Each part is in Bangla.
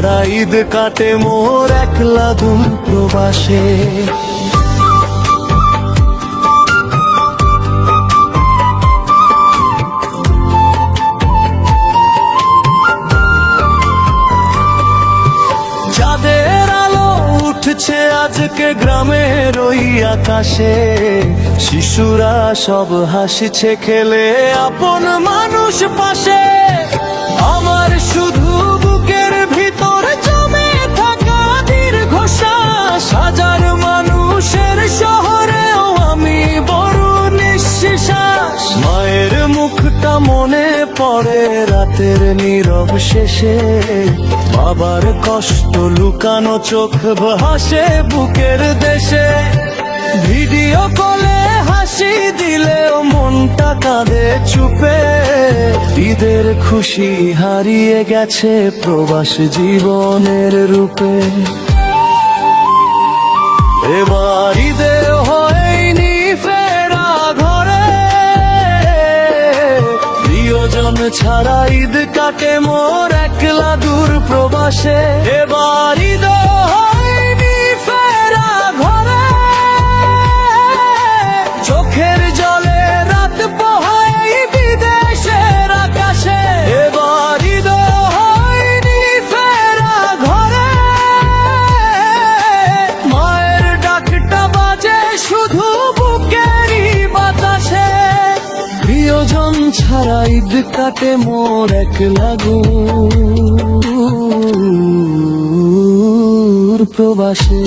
ছাড়া ঈদ কাটে মোর একলা দূর প্রবাসে। চাঁদের আলো উঠছে আজকে গ্রামের ওই আকাশে, শিশুরা সব হাসছে খেলে আপন মানুষ পাশে। আমার শুধু বুকের ভিতর জমে থাকা দীর্ঘশ্বাস, হাজার মানুষের শহরেও আমি বড় নিঃশ্বাস। মায়ের মুখটা মনে পড়ে রাতের নীরব শেষে, বাবার কষ্ট লুকানো চোখ ভাসে বুকের দেশে। ভিডিও কলে হাসি দিলেও মনটা কাঁদে চুপে, ঈদের খুশি হারিয়ে গেছে প্রবাস জীবনের রূপে। এবার ঈদে হয়নি ফেরা ঘরে, প্রিয়জন ছাড়া ঈদ কাটে মোর একলা দূর প্রবাসে। এবার ঈদে হয়নি ফেরা ঘরে, চোখের জলে রাত পোহায় বিদেশের আকাশে। এবার ঈদে হয়নি ফেরা ঘরে, মায়ের ডাকটা বাজে শুধু বুকেরই বাতাসে। প্রিয়জন ছাড়া ঈদ কাটে মোর একলা দূর প্রবাসে।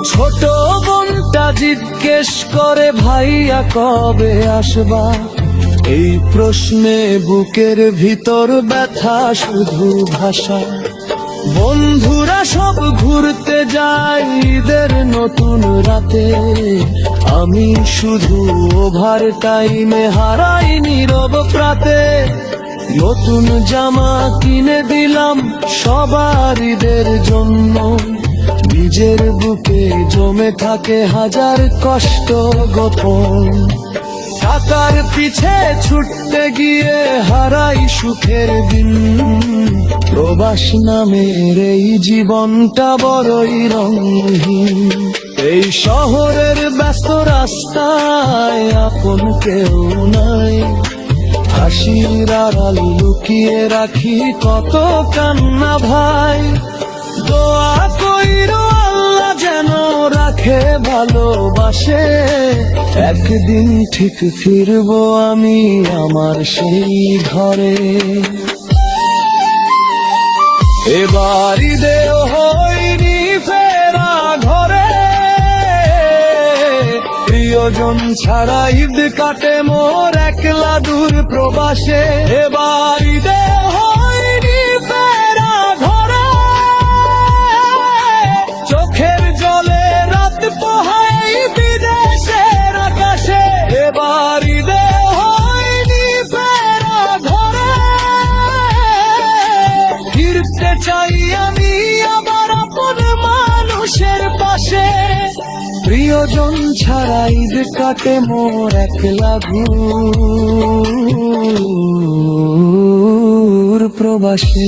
ছোট বোনটা জিজ্ঞেস করে ভাইয়া কবে আসবা, এই প্রশ্নে বুকের ভিতর ব্যথা শুধু ভাষা। বন্ধুরা সব ঘুরতে যায় ঈদের নতুন রাতে, আমি শুধু ওভার টাইমে হারাই নীরব প্রাতে। নতুন জামা কিনে দিলাম সবার ঈদের জন্য, নিজের বুকে জমে থাকে হাজার কষ্ট গোপন। টাকার পিছে ছুটতে গিয়ে হারাই সুখের দিন, প্রবাস নামের এই জীবনটা বড়ই রঙহীন। এই শহরের ব্যস্ত রাস্তায় আপন কেউ নাই, হাসির আড়াল লুকিয়ে রাখি কত কান্না ভাই। দোয়া কইরো আল্লাহ যেন রাখে ভালোবাসে, একদিন ঠিক ফিরবো আমি আমার সেই ঘরে। এবার ঈদে হয়নি ফেরা ঘরে, প্রিয়জন ছাড়া ঈদ কাটে মোর একলা দূর প্রবাসে। এবার ঈদে হয়নি ফেরা ঘরে, চোখের জলে রাত পোহায় বিদেশের আকাশে। এবার ঈদে হয়নি ফেরা ঘরে, ফিরতে চাই আমি আবার আপন মানুষের পাশে। প্রিয়জন ছাড়া ঈদ কাটে মোর একলা দূর প্রবাসে।